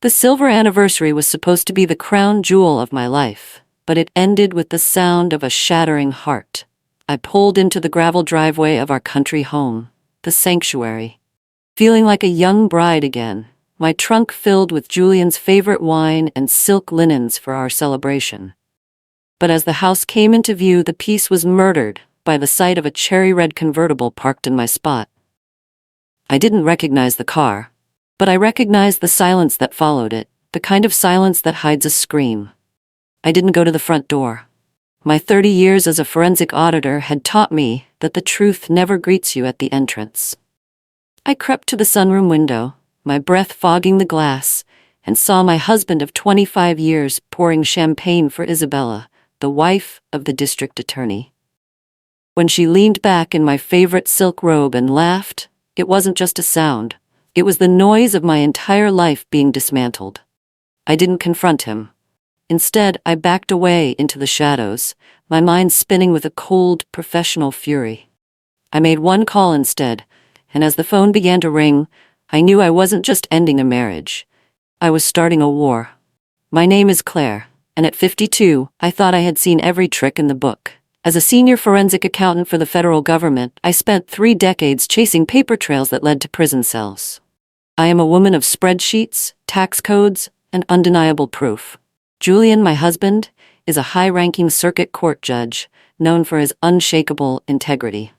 The silver anniversary was supposed to be the crown jewel of my life, but it ended with the sound of a shattering heart. I pulled into the gravel driveway of our country home, the sanctuary, feeling like a young bride again, my trunk filled with Julian's favorite wine and silk linens for our celebration. But as the house came into view, the peace was murdered by the sight of a cherry-red convertible parked in my spot. I didn't recognize the car, but I recognized the silence that followed it, the kind of silence that hides a scream. I didn't go to the front door. My 30 years as a forensic auditor had taught me that the truth never greets you at the entrance. I crept to the sunroom window, my breath fogging the glass, and saw my husband of 25 years pouring champagne for Isabella, the wife of the district attorney. When she leaned back in my favorite silk robe and laughed, it wasn't just a sound. It was the noise of my entire life being dismantled. I didn't confront him. Instead, I backed away into the shadows, my mind spinning with a cold, professional fury. I made one call instead, and as the phone began to ring, I knew I wasn't just ending a marriage. I was starting a war. My name is Claire, and at 52, I thought I had seen every trick in the book. As a senior forensic accountant for the federal government, I spent 3 decades chasing paper trails that led to prison cells. I am a woman of spreadsheets, tax codes, and undeniable proof. Julian, my husband, is a high-ranking circuit court judge, known for his unshakable integrity.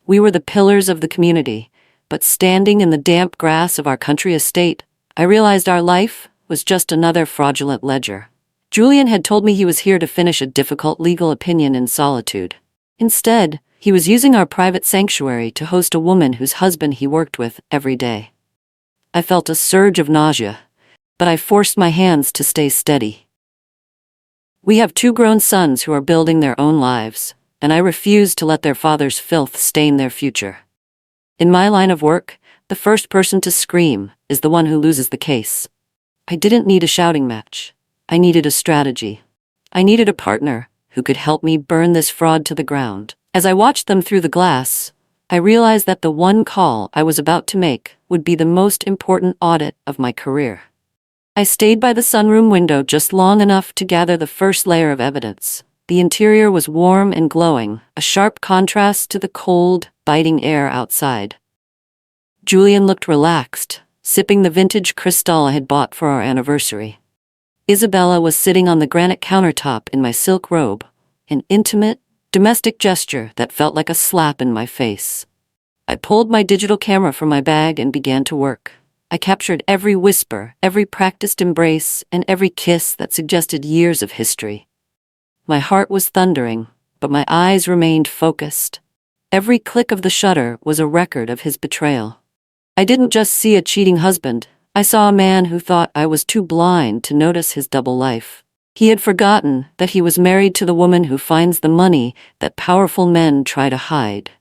We were the pillars of the community, but standing in the damp grass of our country estate, I realized our life was just another fraudulent ledger. Julian had told me he was here to finish a difficult legal opinion in solitude. Instead, he was using our private sanctuary to host a woman whose husband he worked with every day. I felt a surge of nausea, but I forced my hands to stay steady. We have 2 grown sons who are building their own lives, and I refuse to let their father's filth stain their future. In my line of work, the first person to scream is the one who loses the case. I didn't need a shouting match. I needed a strategy. I needed a partner who could help me burn this fraud to the ground. As I watched them through the glass, I realized that the one call I was about to make would be the most important audit of my career. I stayed by the sunroom window just long enough to gather the first layer of evidence. The interior was warm and glowing, a sharp contrast to the cold, biting air outside. Julian looked relaxed, sipping the vintage Cristal I had bought for our anniversary. Isabella was sitting on the granite countertop in my silk robe, an intimate, domestic gesture that felt like a slap in my face. I pulled my digital camera from my bag and began to work. I captured every whisper, every practiced embrace, and every kiss that suggested years of history. My heart was thundering, but my eyes remained focused. Every click of the shutter was a record of his betrayal. I didn't just see a cheating husband. I saw a man who thought I was too blind to notice his double life. He had forgotten that he was married to the woman who finds the money that powerful men try to hide.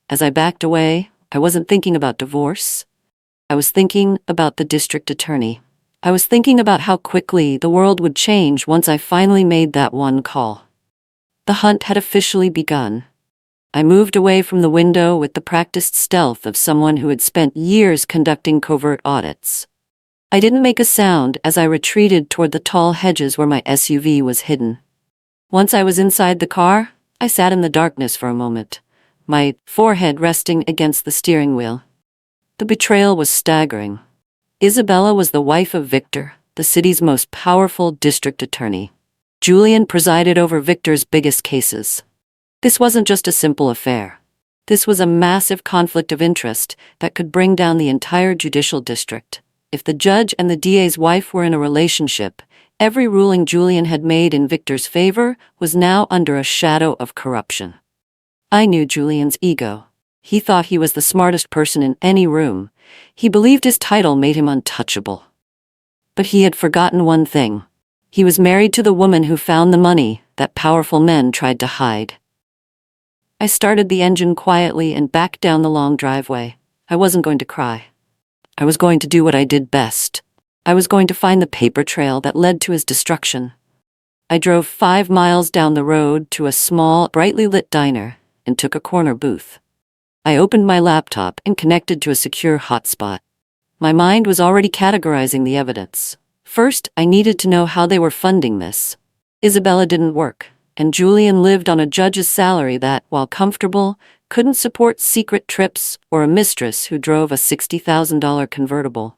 As I backed away, I wasn't thinking about divorce. I was thinking about the district attorney. I was thinking about how quickly the world would change once I finally made that one call. The hunt had officially begun. I moved away from the window with the practiced stealth of someone who had spent years conducting covert audits. I didn't make a sound as I retreated toward the tall hedges where my SUV was hidden. Once I was inside the car, I sat in the darkness for a moment, my forehead resting against the steering wheel. The betrayal was staggering. Isabella was the wife of Victor, the city's most powerful district attorney. Julian presided over Victor's biggest cases. This wasn't just a simple affair. This was a massive conflict of interest that could bring down the entire judicial district. If the judge and the DA's wife were in a relationship, every ruling Julian had made in Victor's favor was now under a shadow of corruption. I knew Julian's ego. He thought he was the smartest person in any room. He believed his title made him untouchable. But he had forgotten one thing. He was married to the woman who found the money that powerful men tried to hide. I started the engine quietly and backed down the long driveway. I wasn't going to cry. I was going to do what I did best. I was going to find the paper trail that led to his destruction. I drove 5 miles down the road to a small, brightly lit diner and took a corner booth. I opened my laptop and connected to a secure hotspot. My mind was already categorizing the evidence. First, I needed to know how they were funding this. Isabella didn't work, and Julian lived on a judge's salary that, while comfortable, couldn't support secret trips or a mistress who drove a $60,000 convertible.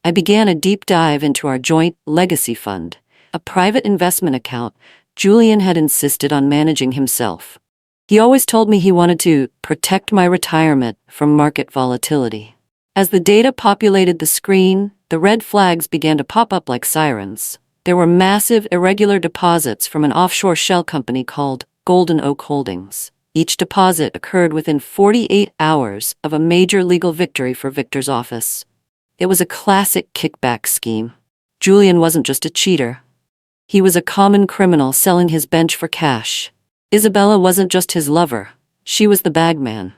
I began a deep dive into our joint legacy fund, a private investment account Julian had insisted on managing himself. He always told me he wanted to protect my retirement from market volatility. As the data populated the screen, the red flags began to pop up like sirens. There were massive irregular deposits from an offshore shell company called Golden Oak Holdings. Each deposit occurred within 48 hours of a major legal victory for Victor's office. It was a classic kickback scheme. Julian wasn't just a cheater. He was a common criminal selling his bench for cash. Isabella wasn't just his lover. She was the bagman.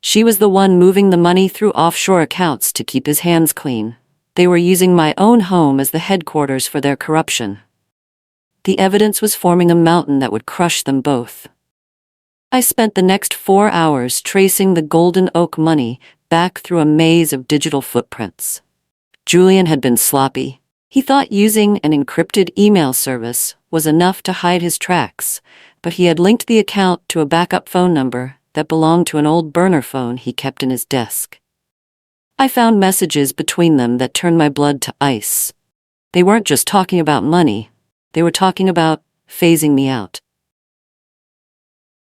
She was the one moving the money through offshore accounts to keep his hands clean. They were using my own home as the headquarters for their corruption. The evidence was forming a mountain that would crush them both. I spent the next 4 hours tracing the Golden Oak money back through a maze of digital footprints. Julian had been sloppy. He thought using an encrypted email service was enough to hide his tracks, but he had linked the account to a backup phone number that belonged to an old burner phone he kept in his desk. I found messages between them that turned my blood to ice. They weren't just talking about money. They were talking about phasing me out.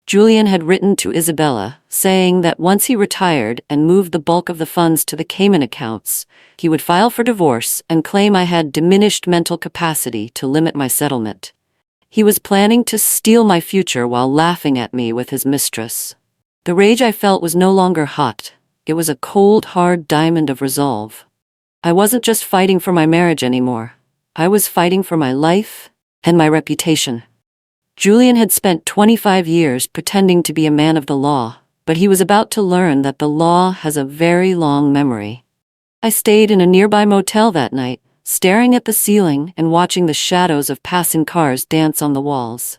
Julian had written to Isabella, saying that once he retired and moved the bulk of the funds to the Cayman accounts, he would file for divorce and claim I had diminished mental capacity to limit my settlement. He was planning to steal my future while laughing at me with his mistress. The rage I felt was no longer hot. It was a cold, hard diamond of resolve. I wasn't just fighting for my marriage anymore. I was fighting for my life and my reputation. Julian had spent 25 years pretending to be a man of the law, but he was about to learn that the law has a very long memory. I stayed in a nearby motel that night, staring at the ceiling and watching the shadows of passing cars dance on the walls.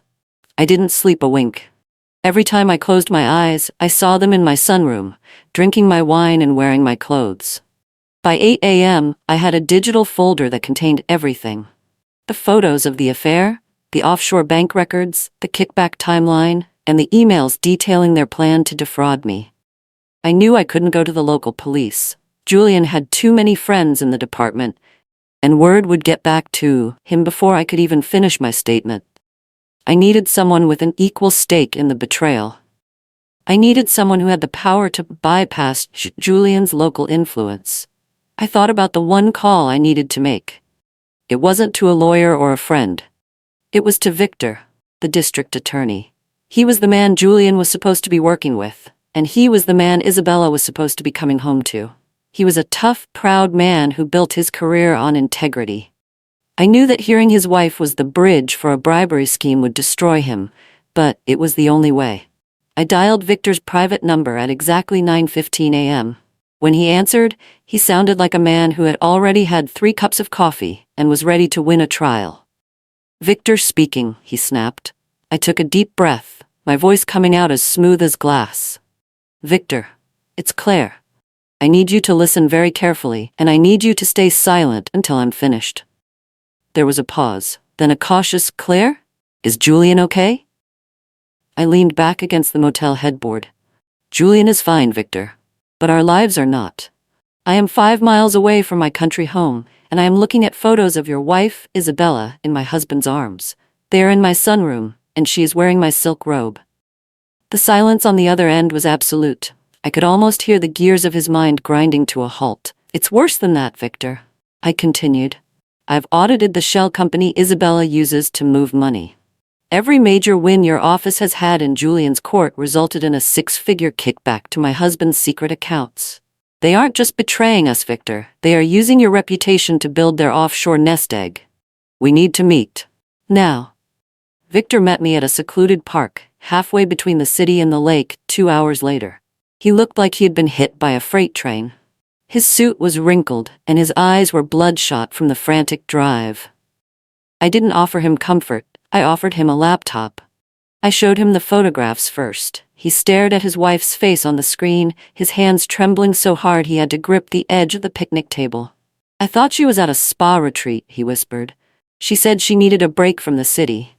I didn't sleep a wink. Every time I closed my eyes, I saw them in my sunroom, drinking my wine and wearing my clothes. By 8 a.m., I had a digital folder that contained everything. The photos of the affair, the offshore bank records, the kickback timeline, and the emails detailing their plan to defraud me. I knew I couldn't go to the local police. Julian had too many friends in the department, and word would get back to him before I could even finish my statement. I needed someone with an equal stake in the betrayal. I needed someone who had the power to bypass Julian's local influence. I thought about the one call I needed to make. It wasn't to a lawyer or a friend. It was to Victor, the district attorney. He was the man Julian was supposed to be working with, and he was the man Isabella was supposed to be coming home to. He was a tough, proud man who built his career on integrity. I knew that hearing his wife was the bridge for a bribery scheme would destroy him, but it was the only way. I dialed Victor's private number at exactly 9:15 a.m. When he answered, he sounded like a man who had already had 3 cups of coffee and was ready to win a trial. "Victor speaking," he snapped. I took a deep breath, my voice coming out as smooth as glass. "Victor, it's Claire. I need you to listen very carefully, and I need you to stay silent until I'm finished." There was a pause, then a cautious, "Claire? Is Julian okay?" I leaned back against the motel headboard. "Julian is fine, Victor. But our lives are not. I am 5 miles away from my country home, and I am looking at photos of your wife, Isabella, in my husband's arms. They are in my sunroom, and she is wearing my silk robe." The silence on the other end was absolute. I could almost hear the gears of his mind grinding to a halt. "It's worse than that, Victor," I continued. "I've audited the shell company Isabella uses to move money. Every major win your office has had in Julian's court resulted in a 6-figure kickback to my husband's secret accounts. They aren't just betraying us, Victor. They are using your reputation to build their offshore nest egg. We need to meet. Now." Victor met me at a secluded park, halfway between the city and the lake, 2 hours later. He looked like he had been hit by a freight train. His suit was wrinkled, and his eyes were bloodshot from the frantic drive. I didn't offer him comfort. I offered him a laptop. I showed him the photographs first. He stared at his wife's face on the screen, his hands trembling so hard he had to grip the edge of the picnic table. "I thought she was at a spa retreat," he whispered. "She said she needed a break from the city."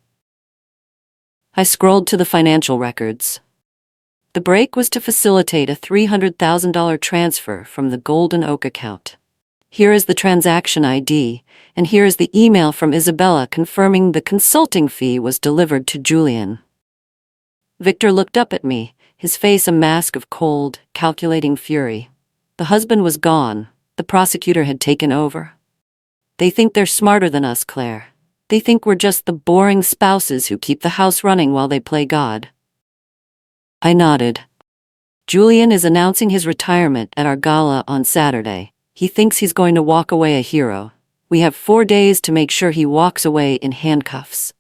I scrolled to the financial records. The break was to facilitate a $300,000 transfer from the Golden Oak account. Here is the transaction ID, and here is the email from Isabella confirming the consulting fee was delivered to Julian. Victor looked up at me, his face a mask of cold, calculating fury. The husband was gone. The prosecutor had taken over. "They think they're smarter than us, Claire. They think we're just the boring spouses who keep the house running while they play God." I nodded. "Julian is announcing his retirement at our gala on Saturday. He thinks he's going to walk away a hero. We have 4 days to make sure he walks away in handcuffs."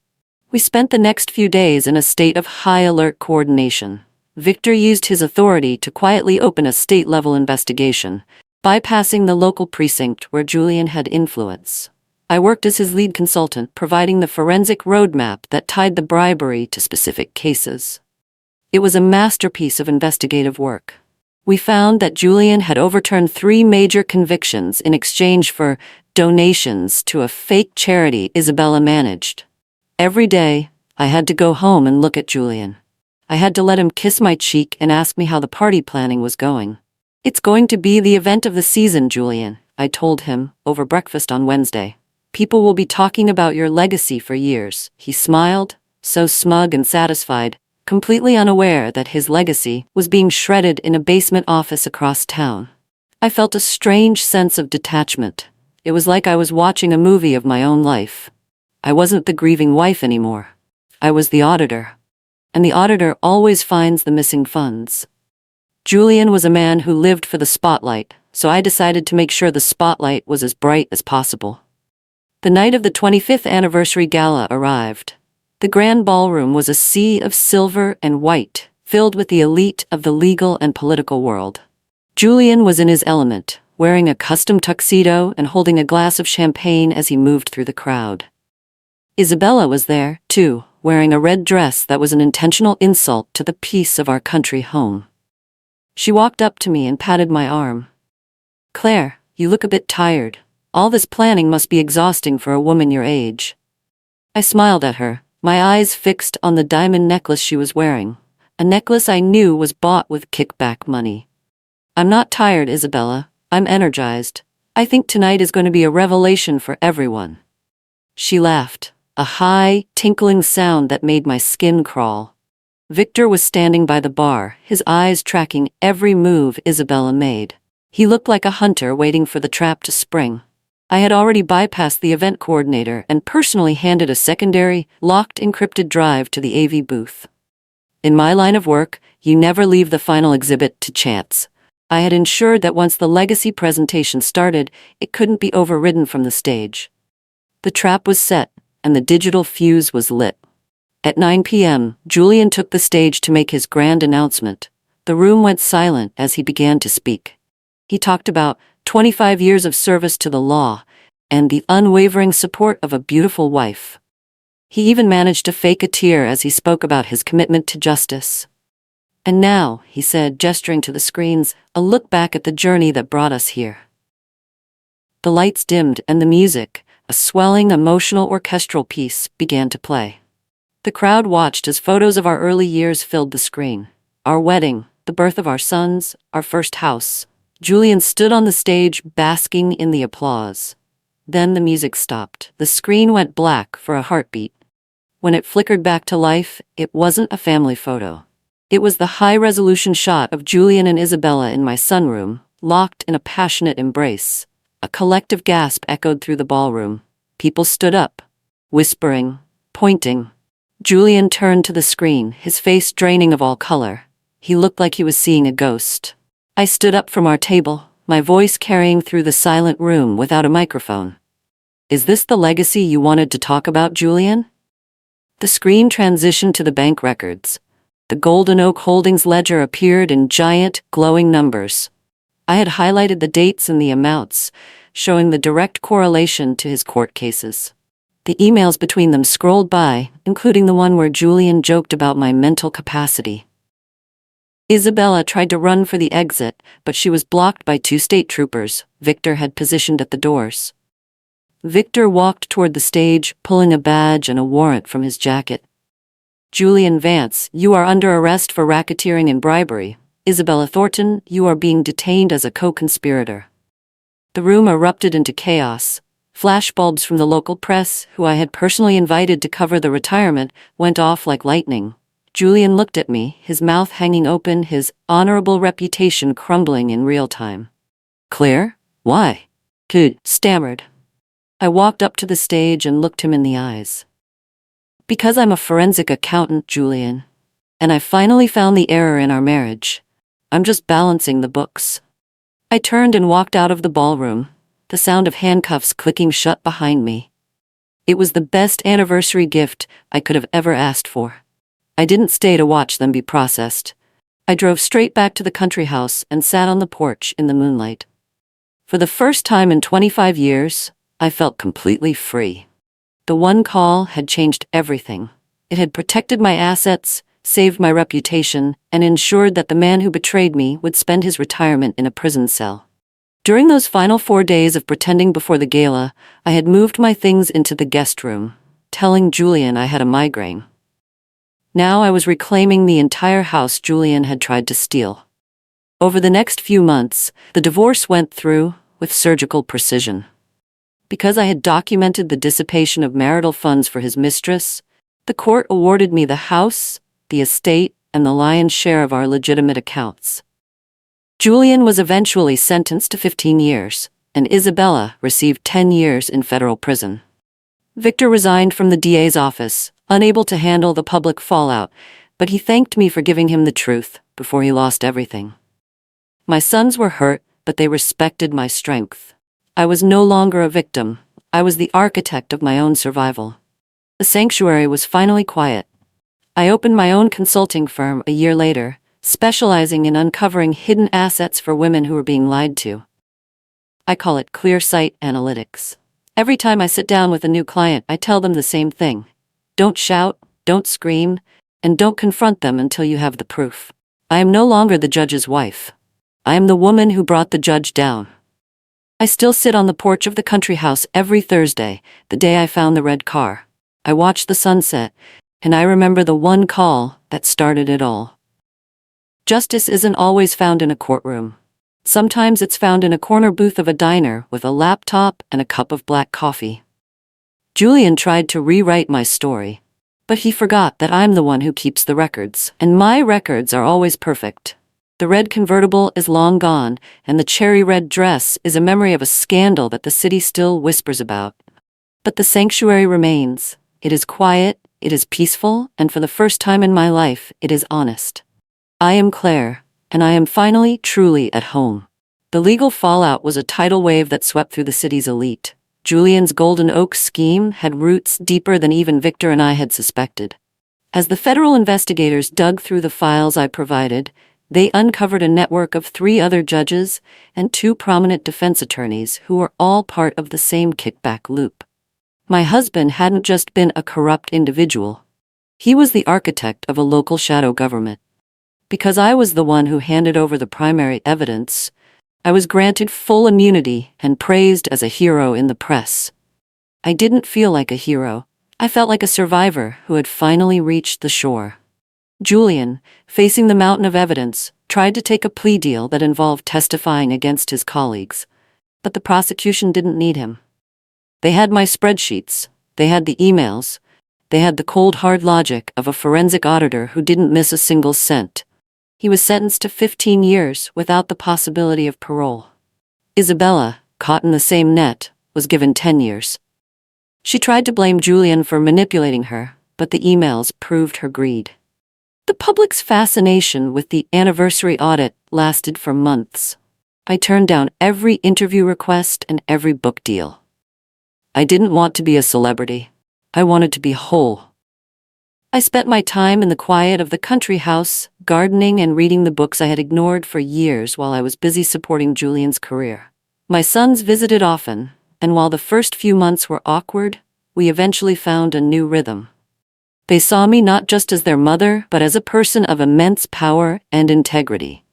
We spent the next few days in a state of high alert coordination. Victor used his authority to quietly open a state-level investigation, bypassing the local precinct where Julian had influence. I worked as his lead consultant, providing the forensic roadmap that tied the bribery to specific cases. It was a masterpiece of investigative work. We found that Julian had overturned 3 major convictions in exchange for donations to a fake charity Isabella managed. Every day, I had to go home and look at Julian. I had to let him kiss my cheek and ask me how the party planning was going. "It's going to be the event of the season, Julian," I told him over breakfast on Wednesday. "People will be talking about your legacy for years." He smiled, so smug and satisfied, completely unaware that his legacy was being shredded in a basement office across town. I felt a strange sense of detachment. It was like I was watching a movie of my own life. I wasn't the grieving wife anymore. I was the auditor. And the auditor always finds the missing funds. Julian was a man who lived for the spotlight, so I decided to make sure the spotlight was as bright as possible. The night of the 25th anniversary gala arrived. The grand ballroom was a sea of silver and white, filled with the elite of the legal and political world. Julian was in his element, wearing a custom tuxedo and holding a glass of champagne as he moved through the crowd. Isabella was there, too, wearing a red dress that was an intentional insult to the peace of our country home. She walked up to me and patted my arm. "Claire, you look a bit tired. All this planning must be exhausting for a woman your age." I smiled at her, my eyes fixed on the diamond necklace she was wearing, a necklace I knew was bought with kickback money. "I'm not tired, Isabella. I'm energized. I think tonight is going to be a revelation for everyone." She laughed, a high, tinkling sound that made my skin crawl. Victor was standing by the bar, his eyes tracking every move Isabella made. He looked like a hunter waiting for the trap to spring. I had already bypassed the event coordinator and personally handed a secondary, locked encrypted drive to the AV booth. In my line of work, you never leave the final exhibit to chance. I had ensured that once the legacy presentation started, it couldn't be overridden from the stage. The trap was set, and the digital fuse was lit. At 9 p.m., Julian took the stage to make his grand announcement. The room went silent as he began to speak. He talked about 25 years of service to the law and the unwavering support of a beautiful wife. He even managed to fake a tear as he spoke about his commitment to justice. "And now," he said, gesturing to the screens, "a look back at the journey that brought us here." The lights dimmed and the music, a swelling emotional orchestral piece, began to play. The crowd watched as photos of our early years filled the screen. Our wedding, the birth of our sons, our first house. Julian stood on the stage, basking in the applause. Then the music stopped. The screen went black for a heartbeat. When it flickered back to life, it wasn't a family photo. It was the high-resolution shot of Julian and Isabella in my sunroom, locked in a passionate embrace. A collective gasp echoed through the ballroom. People stood up, whispering, pointing. Julian turned to the screen, his face draining of all color. He looked like he was seeing a ghost. I stood up from our table, my voice carrying through the silent room without a microphone. "Is this the legacy you wanted to talk about, Julian?" The screen transitioned to the bank records. The Golden Oak Holdings ledger appeared in giant, glowing numbers. I had highlighted the dates and the amounts, showing the direct correlation to his court cases. The emails between them scrolled by, including the one where Julian joked about my mental capacity. Isabella tried to run for the exit, but she was blocked by two state troopers Victor had positioned at the doors. Victor walked toward the stage, pulling a badge and a warrant from his jacket. "Julian Vance, you are under arrest for racketeering and bribery. Isabella Thornton, you are being detained as a co-conspirator." The room erupted into chaos. Flashbulbs from the local press, who I had personally invited to cover the retirement, went off like lightning. Julian looked at me, his mouth hanging open, his honorable reputation crumbling in real time. "Claire? Why?" Kid stammered. I walked up to the stage and looked him in the eyes. "Because I'm a forensic accountant, Julian. And I finally found the error in our marriage. I'm just balancing the books." I turned and walked out of the ballroom, the sound of handcuffs clicking shut behind me. It was the best anniversary gift I could have ever asked for. I didn't stay to watch them be processed. I drove straight back to the country house and sat on the porch in the moonlight. For the first time in 25 years, I felt completely free. The one call had changed everything. It had protected my assets, saved my reputation, and ensured that the man who betrayed me would spend his retirement in a prison cell. During those final 4 days of pretending before the gala, I had moved my things into the guest room, telling Julian I had a migraine. Now I was reclaiming the entire house Julian had tried to steal. Over the next few months, the divorce went through with surgical precision. Because I had documented the dissipation of marital funds for his mistress, the court awarded me the house, the estate, and the lion's share of our legitimate accounts. Julian was eventually sentenced to 15 years, and Isabella received 10 years in federal prison. Victor resigned from the DA's office, unable to handle the public fallout, but he thanked me for giving him the truth before he lost everything. My sons were hurt, but they respected my strength. I was no longer a victim. I was the architect of my own survival. The sanctuary was finally quiet. I opened my own consulting firm a year later, specializing in uncovering hidden assets for women who were being lied to. I call it clear sight analytics. Every time I sit down with a new client, I tell them the same thing. Don't shout, don't scream, and don't confront them until you have the proof. I am no longer the judge's wife. I am the woman who brought the judge down. I still sit on the porch of the country house every Thursday, the day I found the red car. I watch the sunset, and I remember the one call that started it all. Justice isn't always found in a courtroom. Sometimes it's found in a corner booth of a diner with a laptop and a cup of black coffee. Julian tried to rewrite my story, but he forgot that I'm the one who keeps the records, and my records are always perfect. The red convertible is long gone, and the cherry red dress is a memory of a scandal that the city still whispers about. But the sanctuary remains. It is quiet, it is peaceful, and for the first time in my life, it is honest. I am Claire, and I am finally, truly at home. The legal fallout was a tidal wave that swept through the city's elite. Julian's Golden Oak scheme had roots deeper than even Victor and I had suspected. As the federal investigators dug through the files I provided, they uncovered a network of 3 other judges and 2 prominent defense attorneys who were all part of the same kickback loop. My husband hadn't just been a corrupt individual. He was the architect of a local shadow government. Because I was the one who handed over the primary evidence, I was granted full immunity and praised as a hero in the press. I didn't feel like a hero. I felt like a survivor who had finally reached the shore. Julian, facing the mountain of evidence, tried to take a plea deal that involved testifying against his colleagues, but the prosecution didn't need him. They had my spreadsheets, they had the emails, they had the cold hard logic of a forensic auditor who didn't miss a single cent. He was sentenced to 15 years without the possibility of parole. Isabella, caught in the same net, was given 10 years. She tried to blame Julian for manipulating her, but the emails proved her greed. The public's fascination with the anniversary audit lasted for months. I turned down every interview request and every book deal. I didn't want to be a celebrity. I wanted to be whole. I spent my time in the quiet of the country house, gardening and reading the books I had ignored for years while I was busy supporting Julian's career. My sons visited often, and while the first few months were awkward, we eventually found a new rhythm. They saw me not just as their mother, but as a person of immense power and integrity.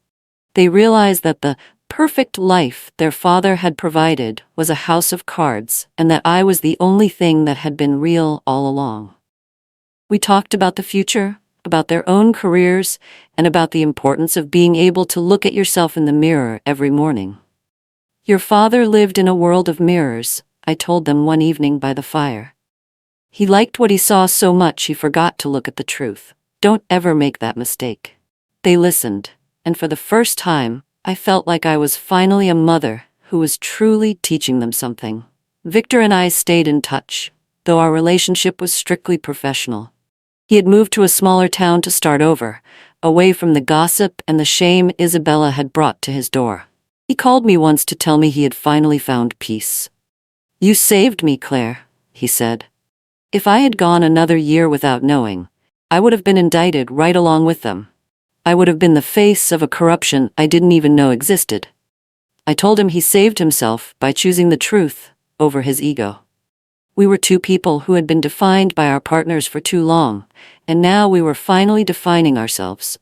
They realized that the perfect life their father had provided was a house of cards, and that I was the only thing that had been real all along. We talked about the future, about their own careers, and about the importance of being able to look at yourself in the mirror every morning. Your father lived in a world of mirrors, I told them one evening by the fire. He liked what he saw so much he forgot to look at the truth. Don't ever make that mistake. They listened, and for the first time, I felt like I was finally a mother who was truly teaching them something. Victor and I stayed in touch, though our relationship was strictly professional. He had moved to a smaller town to start over, away from the gossip and the shame Isabella had brought to his door. He called me once to tell me he had finally found peace. "You saved me, Claire," he said. "If I had gone another year without knowing, I would have been indicted right along with them. I would have been the face of a corruption I didn't even know existed." I told him he saved himself by choosing the truth over his ego. We were two people who had been defined by our partners for too long, and now we were finally defining ourselves.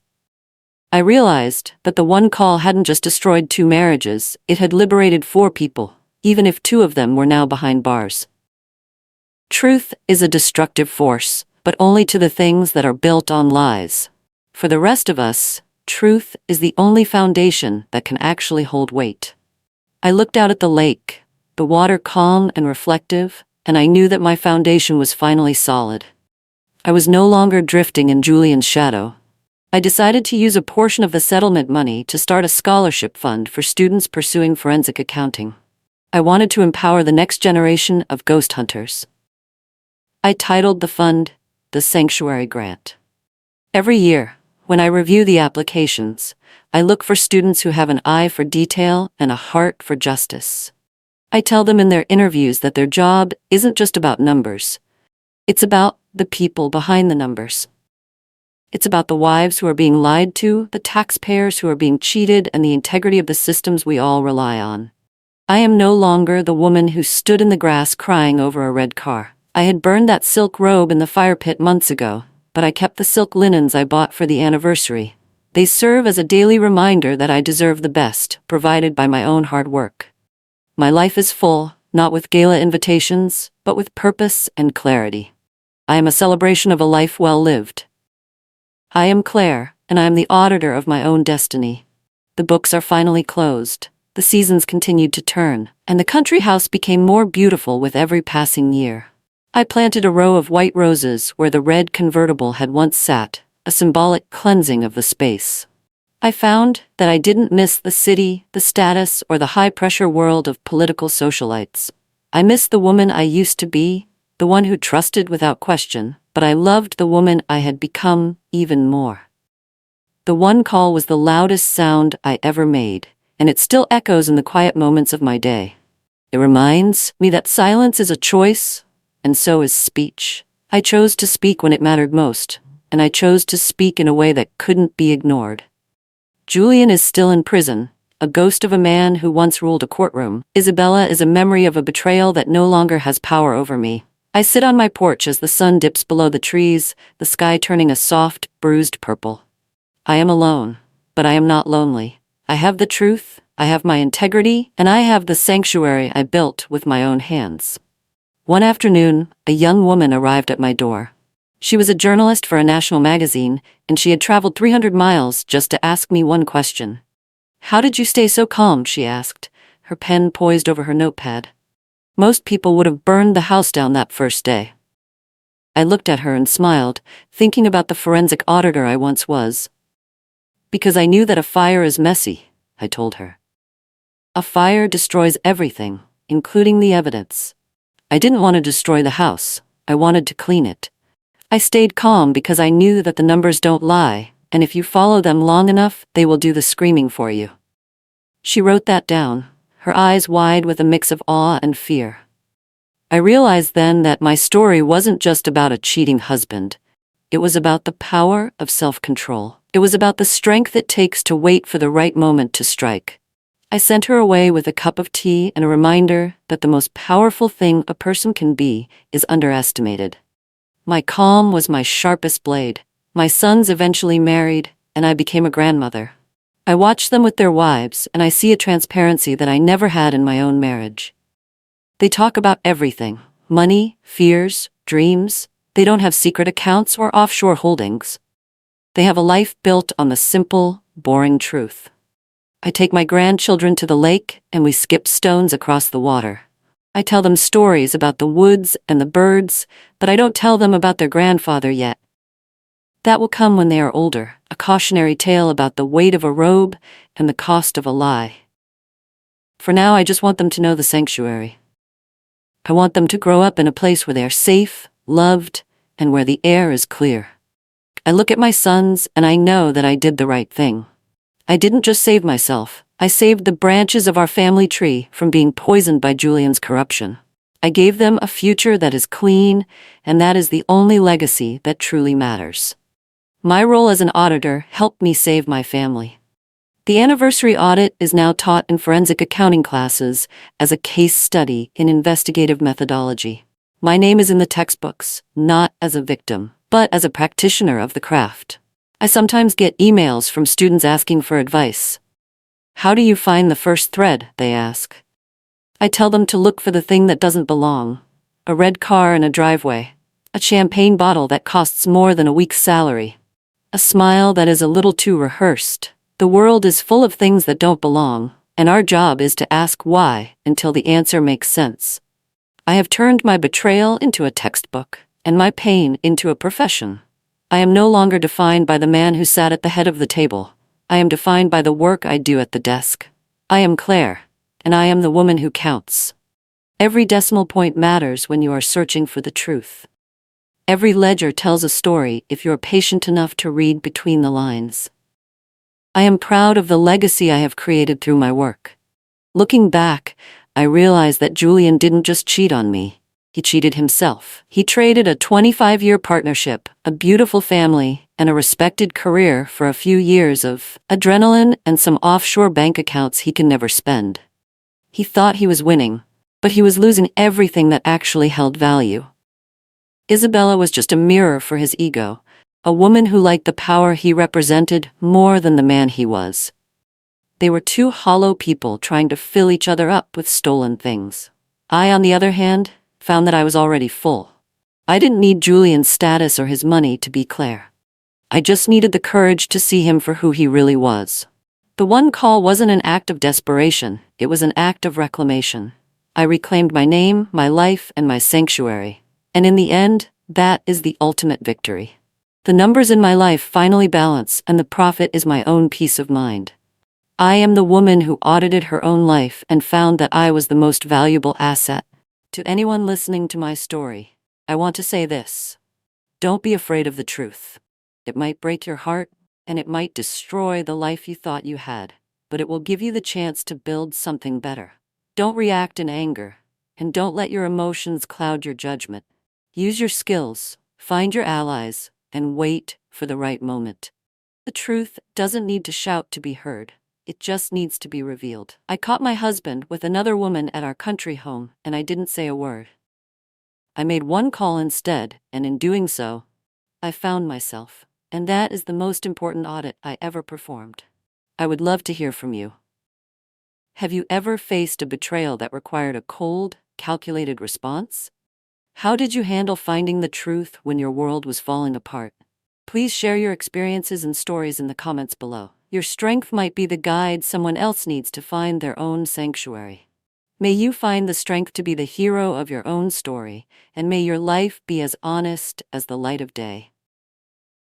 I realized that the one call hadn't just destroyed 2 marriages, it had liberated 4 people, even if 2 of them were now behind bars. Truth is a destructive force, but only to the things that are built on lies. For the rest of us, truth is the only foundation that can actually hold weight. I looked out at the lake, the water calm and reflective, and I knew that my foundation was finally solid. I was no longer drifting in Julian's shadow. I decided to use a portion of the settlement money to start a scholarship fund for students pursuing forensic accounting. I wanted to empower the next generation of ghost hunters. I titled the fund, the Sanctuary Grant. Every year, when I review the applications, I look for students who have an eye for detail and a heart for justice. I tell them in their interviews that their job isn't just about numbers. It's about the people behind the numbers. It's about the wives who are being lied to, the taxpayers who are being cheated, and the integrity of the systems we all rely on. I am no longer the woman who stood in the grass crying over a red car. I had burned that silk robe in the fire pit months ago, but I kept the silk linens I bought for the anniversary. They serve as a daily reminder that I deserve the best, provided by my own hard work. My life is full, not with gala invitations, but with purpose and clarity. I am a celebration of a life well lived. I am Claire, and I am the auditor of my own destiny. The books are finally closed, the seasons continued to turn, and the country house became more beautiful with every passing year. I planted a row of white roses where the red convertible had once sat, a symbolic cleansing of the space. I found that I didn't miss the city, the status, or the high-pressure world of political socialites. I missed the woman I used to be, the one who trusted without question, but I loved the woman I had become even more. The one call was the loudest sound I ever made, and it still echoes in the quiet moments of my day. It reminds me that silence is a choice, and so is speech. I chose to speak when it mattered most, and I chose to speak in a way that couldn't be ignored. Julian is still in prison, a ghost of a man who once ruled a courtroom. Isabella is a memory of a betrayal that no longer has power over me. I sit on my porch as the sun dips below the trees, the sky turning a soft, bruised purple. I am alone, but I am not lonely. I have the truth, I have my integrity, and I have the sanctuary I built with my own hands. One afternoon, a young woman arrived at my door. She was a journalist for a national magazine, and she had traveled 300 miles just to ask me one question. "How did you stay so calm?" she asked, her pen poised over her notepad. Most people would have burned the house down that first day. I looked at her and smiled, thinking about the forensic auditor I once was. "Because I knew that a fire is messy," I told her. "A fire destroys everything, including the evidence. I didn't want to destroy the house, I wanted to clean it. I stayed calm because I knew that the numbers don't lie, and if you follow them long enough, they will do the screaming for you." She wrote that down, her eyes wide with a mix of awe and fear. I realized then that my story wasn't just about a cheating husband. It was about the power of self-control. It was about the strength it takes to wait for the right moment to strike. I sent her away with a cup of tea and a reminder that the most powerful thing a person can be is underestimated. My calm was my sharpest blade. My sons eventually married, and I became a grandmother. I watch them with their wives, and I see a transparency that I never had in my own marriage. They talk about everything: money, fears, dreams. They don't have secret accounts or offshore holdings. They have a life built on the simple, boring truth. I take my grandchildren to the lake, and we skip stones across the water. I tell them stories about the woods and the birds, but I don't tell them about their grandfather yet. That will come when they are older, a cautionary tale about the weight of a robe and the cost of a lie. For now, I just want them to know the sanctuary. I want them to grow up in a place where they are safe, loved, and where the air is clear. I look at my sons, and I know that I did the right thing. I didn't just save myself, I saved the branches of our family tree from being poisoned by Julian's corruption. I gave them a future that is clean, and that is the only legacy that truly matters. My role as an auditor helped me save my family. The anniversary audit is now taught in forensic accounting classes as a case study in investigative methodology. My name is in the textbooks, not as a victim, but as a practitioner of the craft. I sometimes get emails from students asking for advice. How do you find the first thread, they ask. I tell them to look for the thing that doesn't belong: a red car in a driveway, a champagne bottle that costs more than a week's salary, a smile that is a little too rehearsed. The world is full of things that don't belong, and our job is to ask why until the answer makes sense. I have turned my betrayal into a textbook, and my pain into a profession. I am no longer defined by the man who sat at the head of the table. I am defined by the work I do at the desk. I am Claire, and I am the woman who counts. Every decimal point matters when you are searching for the truth. Every ledger tells a story if you are patient enough to read between the lines. I am proud of the legacy I have created through my work. Looking back, I realize that Julian didn't just cheat on me. He cheated himself. He traded a 25-year partnership, a beautiful family, and a respected career for a few years of adrenaline and some offshore bank accounts he can never spend. He thought he was winning, but he was losing everything that actually held value. Isabella was just a mirror for his ego, a woman who liked the power he represented more than the man he was. They were two hollow people trying to fill each other up with stolen things. I, on the other hand, found that I was already full. I didn't need Julian's status or his money to be Claire. I just needed the courage to see him for who he really was. The one call wasn't an act of desperation, it was an act of reclamation. I reclaimed my name, my life, and my sanctuary. And in the end, that is the ultimate victory. The numbers in my life finally balance, and the profit is my own peace of mind. I am the woman who audited her own life and found that I was the most valuable asset. To anyone listening to my story, I want to say this: don't be afraid of the truth. It might break your heart, and it might destroy the life you thought you had, but it will give you the chance to build something better. Don't react in anger, and don't let your emotions cloud your judgment. Use your skills, find your allies, and wait for the right moment. The truth doesn't need to shout to be heard. It just needs to be revealed. I caught my husband with another woman at our country home, and I didn't say a word. I made one call instead, and in doing so, I found myself. And that is the most important audit I ever performed. I would love to hear from you. Have you ever faced a betrayal that required a cold, calculated response? How did you handle finding the truth when your world was falling apart? Please share your experiences and stories in the comments below. Your strength might be the guide someone else needs to find their own sanctuary. May you find the strength to be the hero of your own story, and may your life be as honest as the light of day.